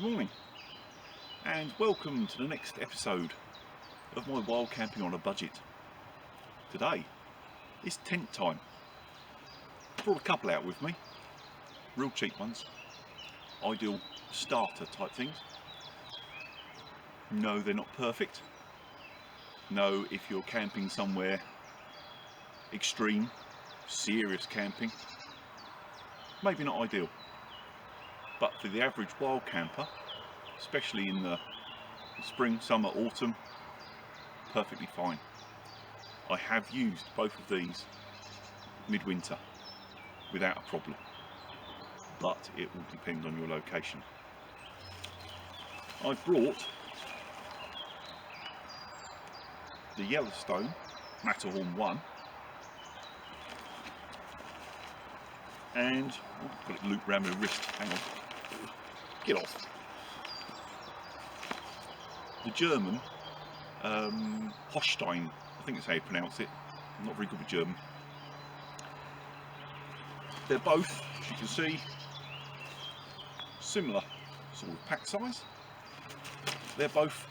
Good morning and welcome to the next episode of my wild camping on a budget. Today is tent time. I brought a couple out with me, real cheap ones, ideal starter type things. No, they're not perfect. No, if you're camping somewhere extreme, serious camping, maybe not ideal. But for the average wild camper, especially in the spring, summer, autumn, perfectly fine. I have used both of these midwinter without a problem, but it will depend on your location. I brought the Yellowstone Matterhorn 1 and got it looped around my wrist, hang on, get off. The German Holstein, I think that's how you pronounce it. I'm not very good with German. They're both, as you can see, similar sort of pack size. They're both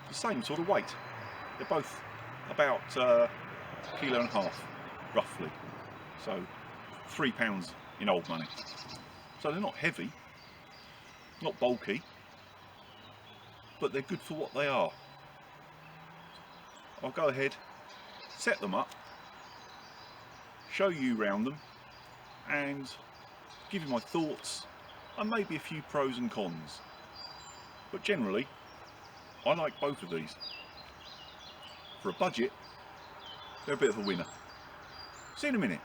the same sort of weight. They're both about a kilo and a half, roughly. So £3 in old money. So they're not heavy, not bulky, but they're good for what they are. I'll go ahead, set them up, show you around them, and give you my thoughts and maybe a few pros and cons. But generally, I like both of these. For a budget, they're a bit of a winner. See you in a minute.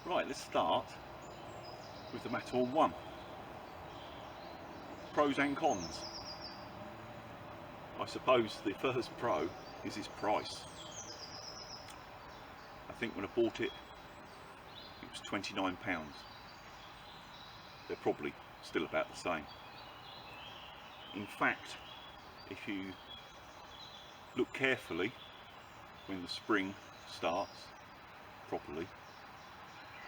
Right, let's start with the Matterhorn 1. Pros and cons. I suppose the first pro is its price. I think when I bought it, it was £29. They're probably still about the same. In fact, if you look carefully when the spring starts properly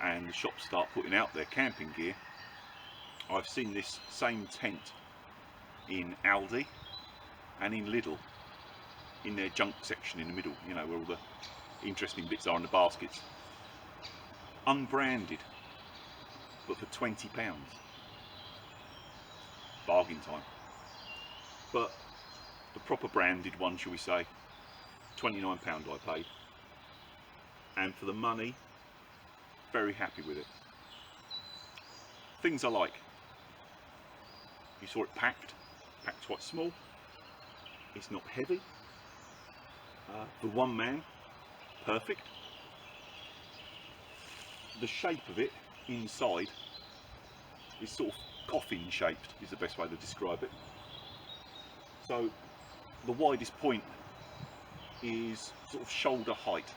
and the shops start putting out their camping gear, I've seen this same tent in Aldi and in Lidl in their junk section in the middle, you know, where all the interesting bits are in the baskets, unbranded, but for £20. Bargain time. But the proper branded one, shall we say, £29 I paid, and for the money, very happy with it. Things I like: you saw it packed quite small, it's not heavy, for one man, perfect. The shape of it inside is sort of coffin shaped, is the best way to describe it. So the widest point is sort of shoulder height,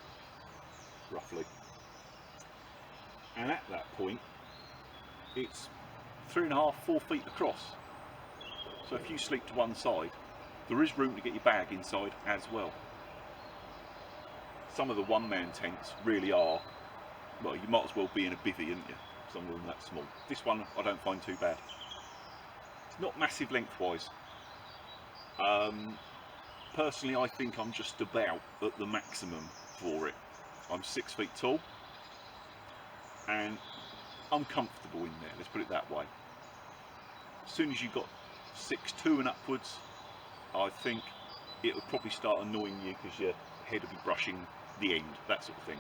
roughly. And at that point, it's 3.5 to 4 feet across. So if you sleep to one side, there is room to get your bag inside as well. Some of the one-man tents really are, well, you might as well be in a bivvy, aren't you? Some of them that small. This one I don't find too bad. It's not massive lengthwise. Personally, I think I'm just about at the maximum for it. I'm 6 feet tall and I'm comfortable in there, let's put it that way. As soon as you've got 6'2" and upwards, I think it will probably start annoying you because your head will be brushing the end, that sort of thing.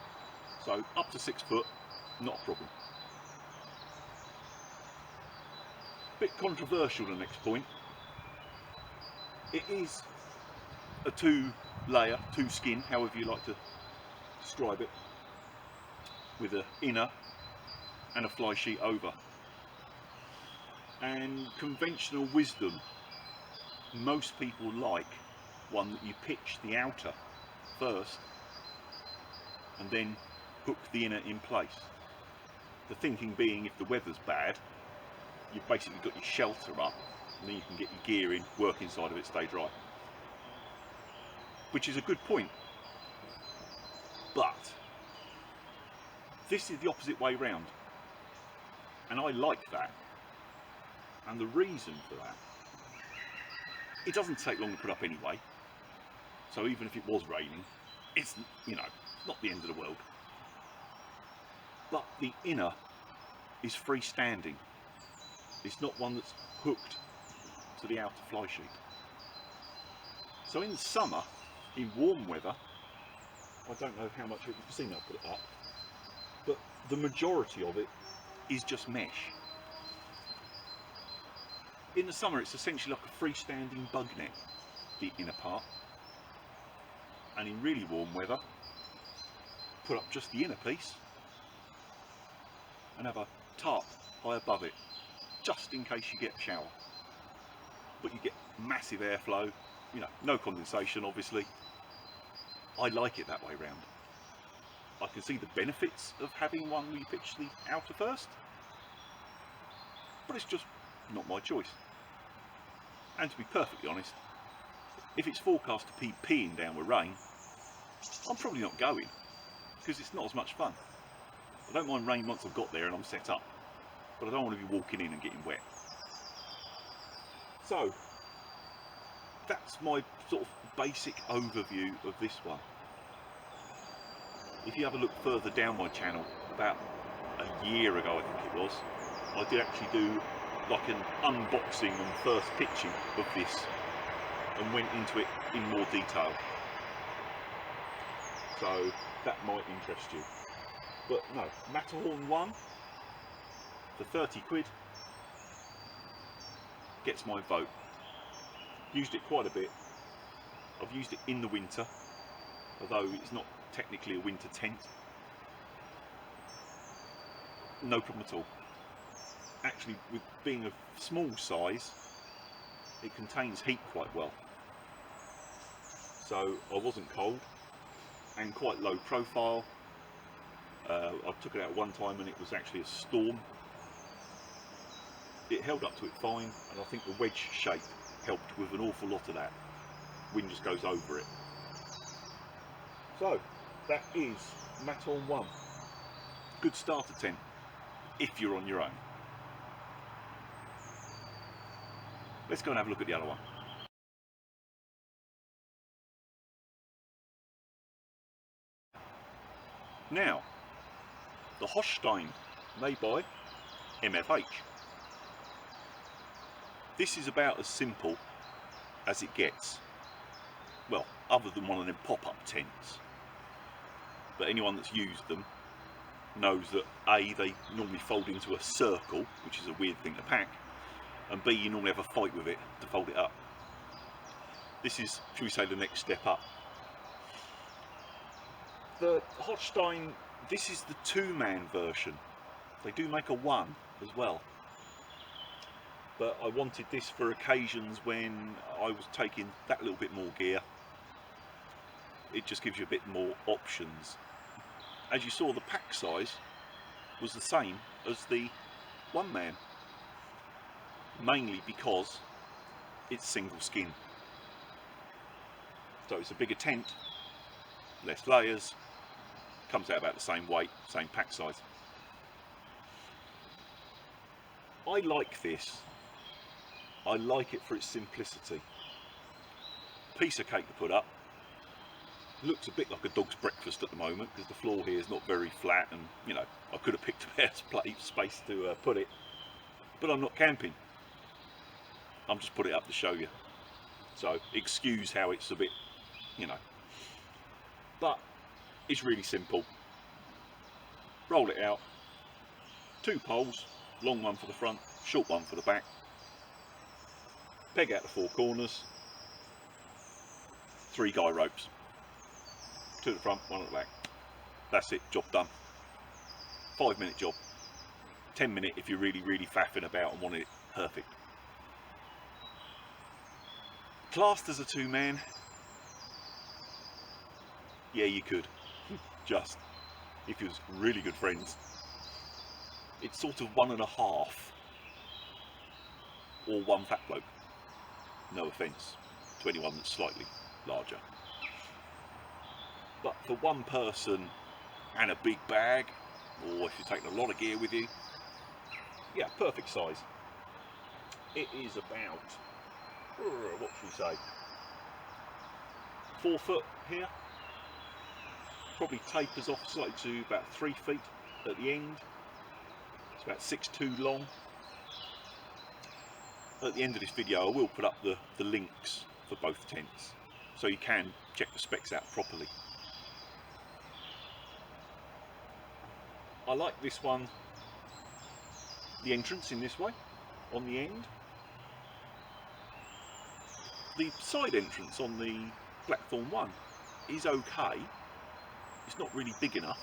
So up to 6 foot, not a problem. Bit controversial, the next point. It is a two-layer, two-skin, however you like to describe it, with an inner and a fly sheet over. And conventional wisdom, most people like one that you pitch the outer first and then hook the inner in place. The thinking being, if the weather's bad, you've basically got your shelter up, and then you can get your gear in, work inside of it, stay dry. Which is a good point. But this is the opposite way round. And I like that. And the reason for that, it doesn't take long to put up anyway. So even if it was raining, it's, you know, it's not the end of the world. But the inner is freestanding. It's not one that's hooked to the outer fly sheet. So in the summer, in warm weather, I don't know how much you can see me, I'll put it up, but the majority of it is just mesh. In the summer, it's essentially like a freestanding bug net, the inner part. And in really warm weather, put up just the inner piece and have a tarp high above it, just in case you get a shower. But you get massive airflow, you know, no condensation obviously. I like it that way round. I can see the benefits of having one where you pitch the outer first, but it's just not my choice. And to be perfectly honest, if it's forecast to be peeing down with rain, I'm probably not going, because it's not as much fun. I don't mind rain once I've got there and I'm set up, but I don't want to be walking in and getting wet. So that's my sort of basic overview of this one. If you have a look further down my channel, about a year ago I think it was, I did actually do like an unboxing and first pitching of this and went into it in more detail. So that might interest you. But no, Matterhorn 1 for 30 quid gets my vote. Used it quite a bit. I've used it in the winter, although it's not technically a winter tent. No problem at all. Actually, with being a small size, it contains heat quite well. So I wasn't cold, and quite low profile. I took it out one time and it was actually a storm. It held up to it fine, and I think the wedge shape helped with an awful lot of that. Wind just goes over it. So that is Matterhorn 1. Good starter tent if you're on your own. Let's go and have a look at the other one. Now, the Holstein, made by MFH. This is about as simple as it gets. Well, other than one of them pop-up tents. But anyone that's used them knows that A, they normally fold into a circle, which is a weird thing to pack, and B, you normally have a fight with it to fold it up. This is, shall we say, the next step up. The Holstein, this is the two-man version. They do make a one as well. But I wanted this for occasions when I was taking that little bit more gear. It just gives you a bit more options. As you saw, the pack size was the same as the one man, mainly because it's single skin. So it's a bigger tent, less layers, comes out about the same weight, same pack size. I like this. I like it for its simplicity. Piece of cake to put up. Looks a bit like a dog's breakfast at the moment because the floor here is not very flat, and you know, I could have picked a better space to put it, but I'm not camping. I'm just put it up to show you. So excuse how it's a bit, you know, but it's really simple. Roll it out, 2 poles, long one for the front, short one for the back. Peg out the 4 corners, 3 guy ropes. 2 at the front, 1 at the back. That's it, job done. 5-minute job. 10-minute if you're really faffing about and want it perfect. Classed as a 2-man, yeah, you could. Just if you was really good friends. It's sort of 1.5 or one fat bloke. No offence to anyone that's slightly larger. But for one person and a big bag, or if you're taking a lot of gear with you, yeah, perfect size. It is about, what should we say, 4 foot here. Probably tapers off slightly to about 3 feet at the end. It's about 6'2" long. At the end of this video I will put up the links for both tents, so you can check the specs out properly. I like this one, the entrance in this way, on the end. The side entrance on the Blackthorn one is okay. It's not really big enough.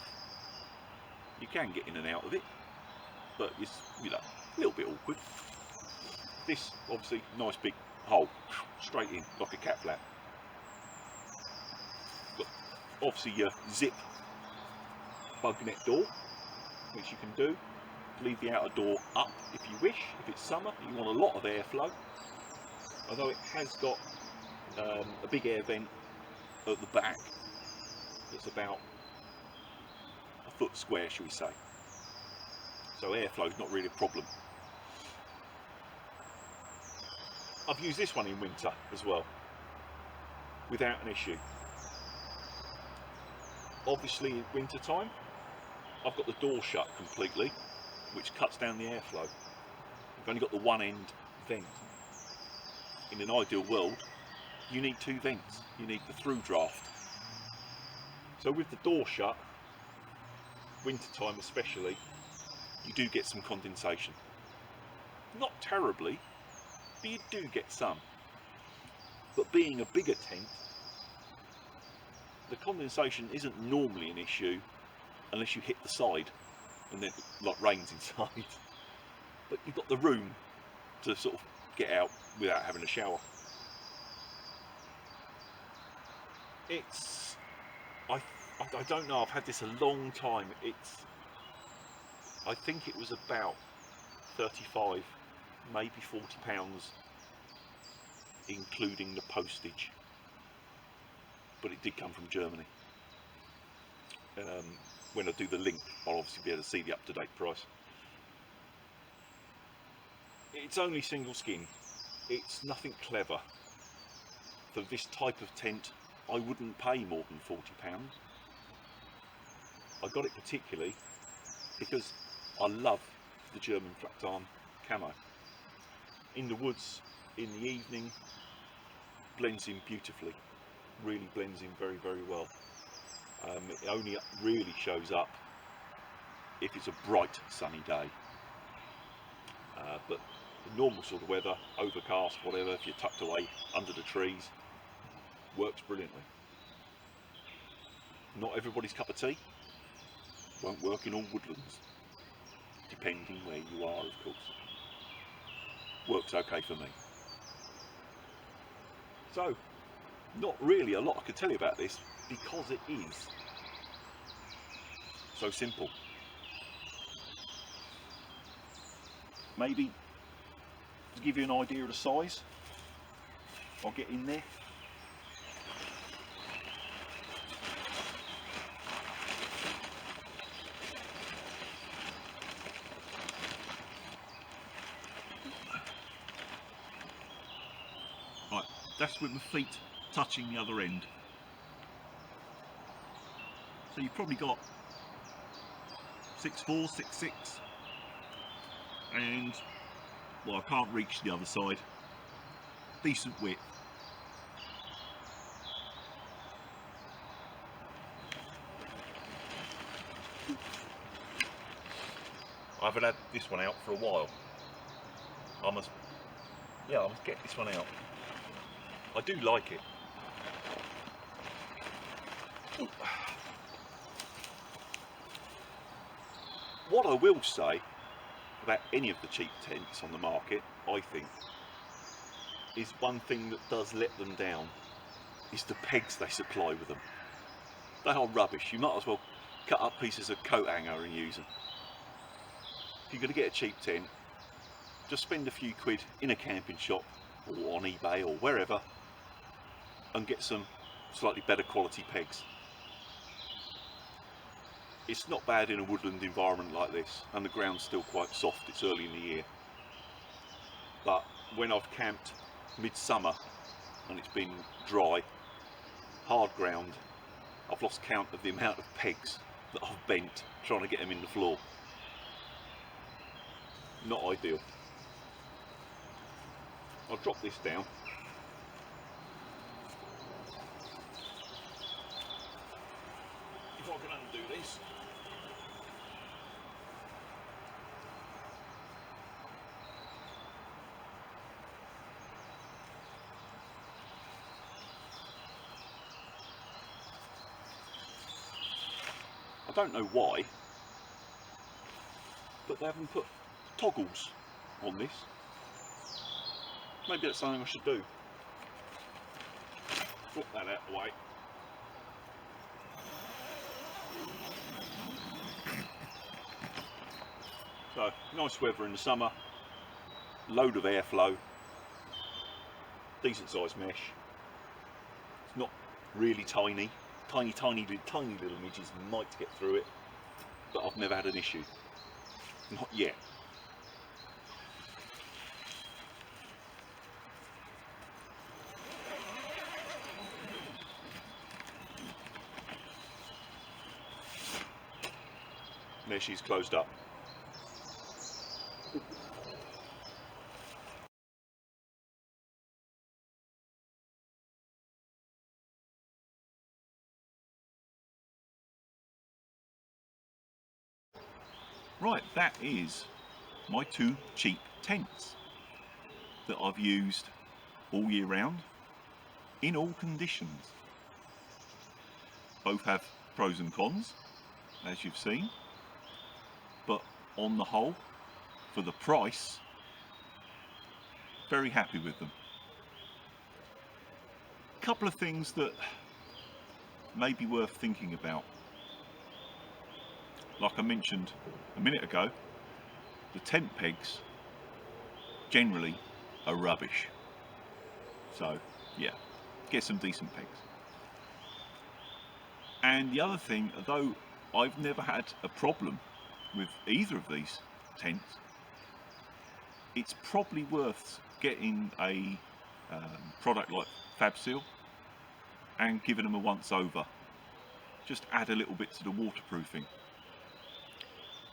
You can get in and out of it, but it's, you know, a little bit awkward. This, obviously, nice big hole, straight in, like a cat flap. Got, obviously, your zip bug net door, which you can do. Leave the outer door up if you wish. If it's summer, you want a lot of airflow. Although it has got a big air vent at the back. It's about a foot square, shall we say. So airflow is not really a problem. I've used this one in winter as well, without an issue. Obviously in winter time, I've got the door shut completely, which cuts down the airflow. I've only got the one end vent. In an ideal world, you need 2 vents. You need the through draft. So with the door shut, winter time especially, you do get some condensation. Not terribly, but you do get some. But being a bigger tent, the condensation isn't normally an issue unless you hit the side and then like rains inside. But you've got the room to sort of get out without having a shower. It's, I don't know, I've had this a long time. I think it was about 35, maybe £40, including the postage. But it did come from Germany. When I do the link, I'll obviously be able to see the up-to-date price. It's only single skin. It's nothing clever. For this type of tent, I wouldn't pay more than £40. I got it particularly because I love the German flat tarn camo. In the woods, in the evening, blends in beautifully. Really blends in very, very well. It only really shows up if it's a bright sunny day. But the normal sort of weather, overcast, whatever, if you're tucked away under the trees, works brilliantly. Not everybody's cup of tea. Won't work in all woodlands, depending where you are, of course. Works okay for me. So, not really a lot I could tell you about this because it is so simple. Maybe to give you an idea of the size, I'll get in there. Right, that's with my feet touching the other end. So you've probably got 6'4", 6'6", and well, I can't reach the other side. Decent width. I haven't had this one out for a while. I must get this one out. I do like it. What I will say about any of the cheap tents on the market, I think, is one thing that does let them down is the pegs they supply with them. They are rubbish. You might as well cut up pieces of coat hanger and use them. If you're going to get a cheap tent, just spend a few quid in a camping shop or on eBay or wherever and get some slightly better quality pegs. It's not bad in a woodland environment like this, and the ground's still quite soft. It's early in the year, but when I've camped midsummer and it's been dry, hard ground, I've lost count of the amount of pegs that I've bent trying to get them in the floor. Not ideal. I'll drop this down. If I can undo this. I don't know why, but they haven't put toggles on this. Maybe that's something I should do. Put that out of the way. So, nice weather in the summer, load of airflow, decent sized mesh. It's not really tiny. Tiny little midges might get through it, but I've never had an issue. Not yet. There she's closed up. Right, that is my 2 cheap tents that I've used all year round in all conditions. Both have pros and cons, as you've seen, but on the whole, for the price, very happy with them. Couple of things that may be worth thinking about. Like I mentioned a minute ago, the tent pegs generally are rubbish. So yeah, get some decent pegs. And the other thing, although I've never had a problem with either of these tents, it's probably worth getting a product like FabSeal and giving them a once over. Just add a little bit to the waterproofing.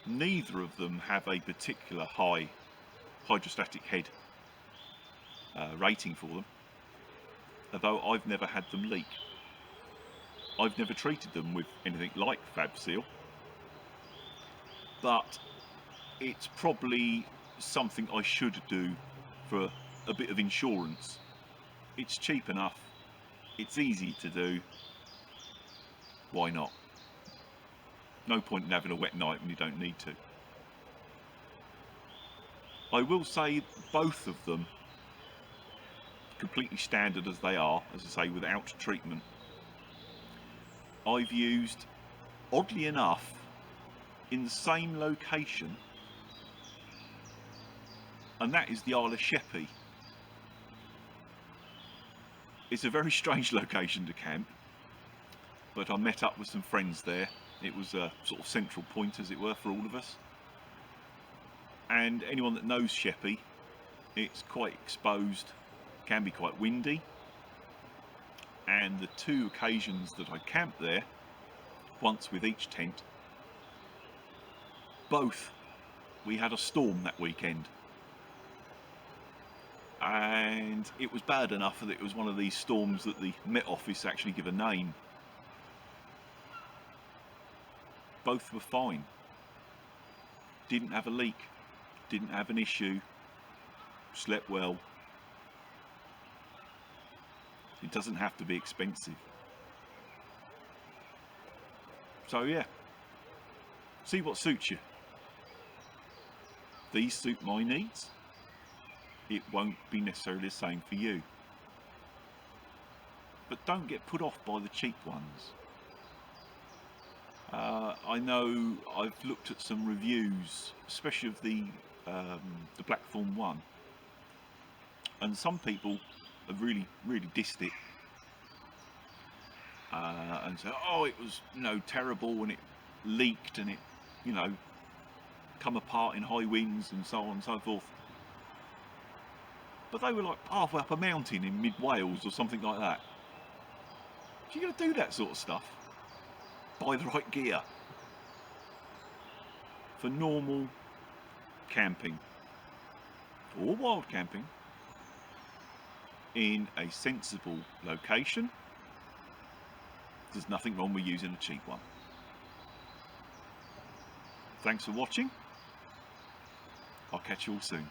Neither of them have a particular high hydrostatic head rating for them, although I've never had them leak. I've never treated them with anything like FabSeal, but it's probably something I should do for a bit of insurance. It's cheap enough, it's easy to do, why not? No point in having a wet night when you don't need to. I will say both of them, completely standard as they are, as I say, without treatment, I've used, oddly enough, in the same location, and that is the Isle of Sheppey. It's a very strange location to camp, but I met up with some friends there. It was a sort of central point, as it were, for all of us. And anyone that knows Sheppey, it's quite exposed, can be quite windy. And the 2 occasions that I camped there, once with each tent, both we had a storm that weekend. And it was bad enough that it was one of these storms that the Met Office actually give a name. Both were fine. Didn't have a leak, didn't have an issue, slept well. It doesn't have to be expensive. So yeah, see what suits you. These suit my needs. It won't be necessarily the same for you. But don't get put off by the cheap ones. I know I've looked at some reviews, especially of the the Blackthorn 1, and some people have really dissed it and said, oh, it was, you know, terrible, and it leaked, and it, you know, come apart in high winds and so on and so forth. But they were like halfway up a mountain in mid-Wales or something like that. If you're going to do that sort of stuff, buy the right gear. For normal camping or wild camping in a sensible location, there's nothing wrong with using a cheap one. Thanks for watching. I'll catch you all soon.